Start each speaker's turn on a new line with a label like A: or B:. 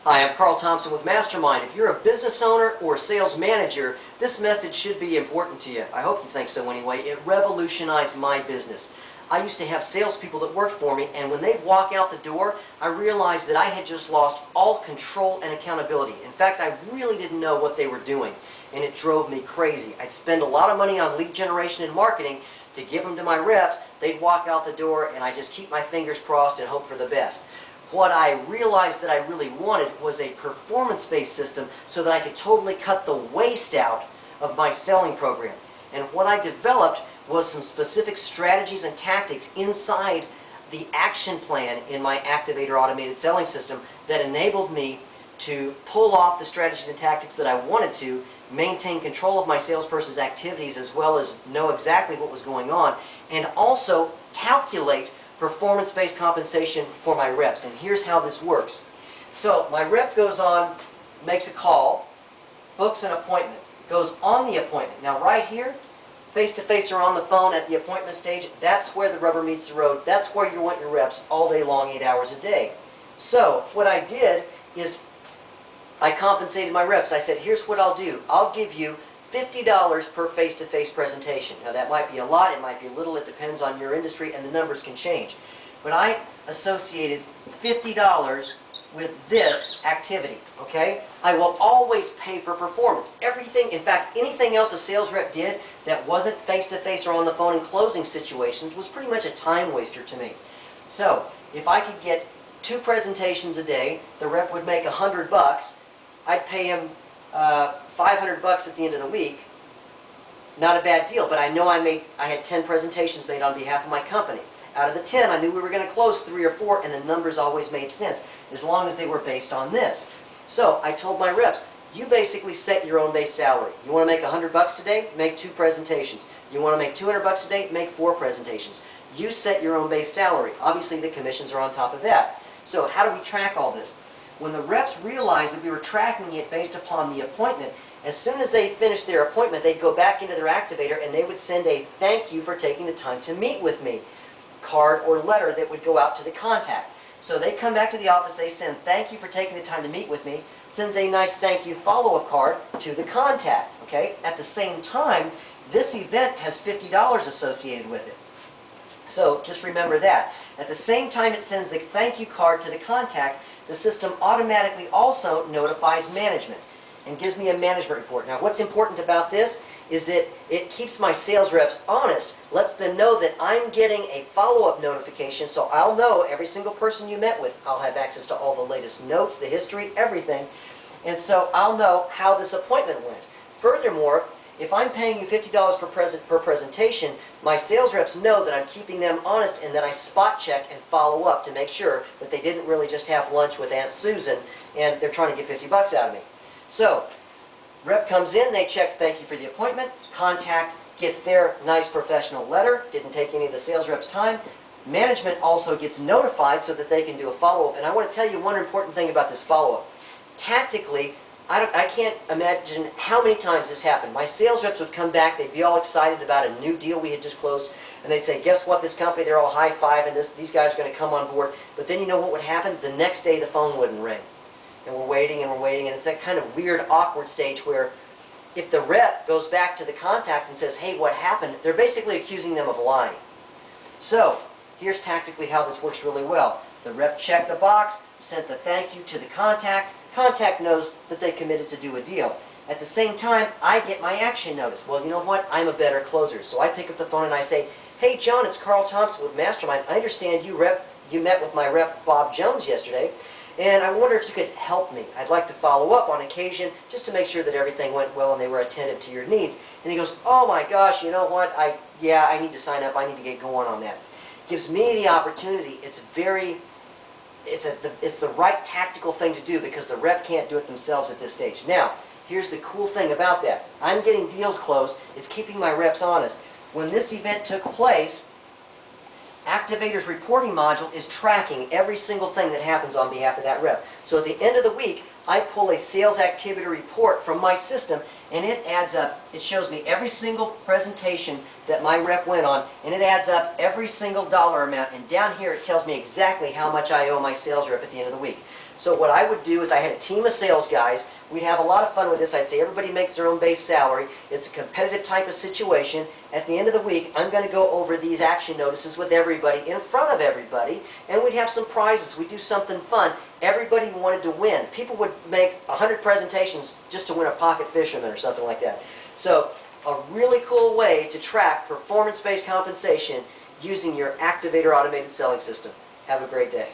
A: Hi, I'm Carl Thompson with Mastermind. If you're a business owner or sales manager, this message should be important to you. I hope you think so anyway. It revolutionized my business. I used to have salespeople that worked for me, and when they'd walk out the door, I realized that I had just lost all control and accountability. In fact, I really didn't know what they were doing, and it drove me crazy. I'd spend a lot of money on lead generation and marketing to give them to my reps. They'd walk out the door, and I just keep my fingers crossed and hope for the best. What I realized that I really wanted was a performance-based system so that I could totally cut the waste out of my selling program. And what I developed was some specific strategies and tactics inside the action plan in my Activator automated selling system that enabled me to pull off the strategies and tactics that I wanted to, maintain control of my salesperson's activities as well as know exactly what was going on, and also calculate performance-based compensation for my reps. And here's how this works. So my rep goes on, makes a call, books an appointment, goes on the appointment. Now right here, face-to-face or on the phone at the appointment stage, that's where the rubber meets the road. That's where you want your reps all day long, 8 hours a day. So what I did is I compensated my reps. I said, here's what I'll do. I'll give you $50 per face-to-face presentation. Now that might be a lot, it might be little, it depends on your industry, and the numbers can change. But I associated $50 with this activity, okay? I will always pay for performance. Everything, in fact, anything else a sales rep did that wasn't face-to-face or on the phone in closing situations was pretty much a time waster to me. So, if I could get 2 presentations a day, the rep would make $100, I'd pay him $500 at the end of the week. Not a bad deal, but I know I had 10 presentations made on behalf of my company. Out of the 10, I knew we were going to close 3 or 4, and the numbers always made sense, as long as they were based on this. So I told my reps, you basically set your own base salary. You want to make $100 today? Make 2 presentations. You want to make $200 a day? Make 4 presentations. You set your own base salary. Obviously, the commissions are on top of that. So how do we track all this? When the reps realized that we were tracking it based upon the appointment, as soon as they finished their appointment, they'd go back into their Activator and they would send a thank you for taking the time to meet with me card or letter that would go out to the contact. So they come back to the office, they send thank you for taking the time to meet with me, sends a nice thank you follow-up card to the contact. Okay? At the same time, this event has $50 associated with it. So just remember that. At the same time it sends the thank you card to the contact, the system automatically also notifies management and gives me a management report. Now what's important about this is that it keeps my sales reps honest, lets them know that I'm getting a follow-up notification, so I'll know every single person you met with. I'll have access to all the latest notes, the history, everything, and so I'll know how this appointment went. Furthermore, if I'm paying you $50 per presentation, my sales reps know that I'm keeping them honest and that I spot check and follow up to make sure that they didn't really just have lunch with Aunt Susan and they're trying to get $50 out of me. So, rep comes in, they check thank you for the appointment, contact gets their nice professional letter, didn't take any of the sales reps' time. Management also gets notified so that they can do a follow-up. And I want to tell you one important thing about this follow-up. Tactically, I can't imagine how many times this happened. My sales reps would come back, they'd be all excited about a new deal we had just closed, and they'd say, guess what, this company, they're all high-fiving, these guys are going to come on board. But then you know what would happen? The next day the phone wouldn't ring. And we're waiting, and it's that kind of weird, awkward stage where if the rep goes back to the contact and says, hey, what happened? They're basically accusing them of lying. So, here's tactically how this works really well. The rep checked the box, sent the thank you to the contact. Contact knows that they committed to do a deal. At the same time, I get my action notice. Well, you know what? I'm a better closer. So I pick up the phone and I say, hey, John, it's Carl Thompson with Mastermind. I understand you met with my rep, Bob Jones, yesterday, and I wonder if you could help me. I'd like to follow up on occasion just to make sure that everything went well and they were attentive to your needs. And he goes, oh my gosh, you know what? I need to sign up. I need to get going on that. Gives me the opportunity. It's the right tactical thing to do because the rep can't do it themselves at this stage. Now, here's the cool thing about that. I'm getting deals closed. It's keeping my reps honest. When this event took place, Activator's reporting module is tracking every single thing that happens on behalf of that rep. So at the end of the week, I pull a sales activity report from my system, and it adds up. It shows me every single presentation that my rep went on, and it adds up every single dollar amount. And down here, it tells me exactly how much I owe my sales rep at the end of the week. So what I would do is I had a team of sales guys. We'd have a lot of fun with this. I'd say everybody makes their own base salary. It's a competitive type of situation. At the end of the week, I'm going to go over these action notices with everybody in front of everybody, and we'd have some prizes. We'd do something fun. Everybody wanted to win. People would make 100 presentations just to win a pocket fisherman or something like that. So a really cool way to track performance-based compensation using your Activator automated selling system. Have a great day.